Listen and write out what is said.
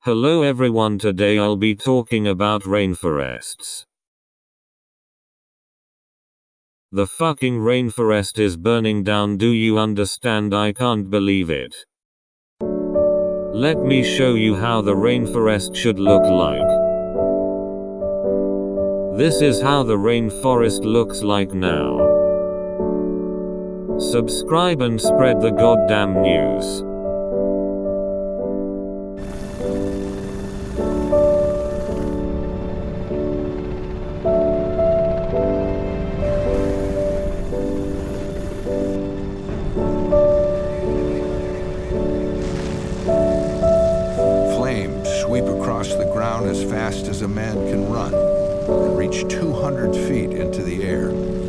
Hello everyone, today I'll be talking about rainforests. The fucking rainforest is burning down, do you understand? I can't believe it. Let me show you how the rainforest should look like. This is how the rainforest looks like now. Subscribe and spread the goddamn news. Flames sweep across the ground as fast as a man can run and reach 200 feet into the air.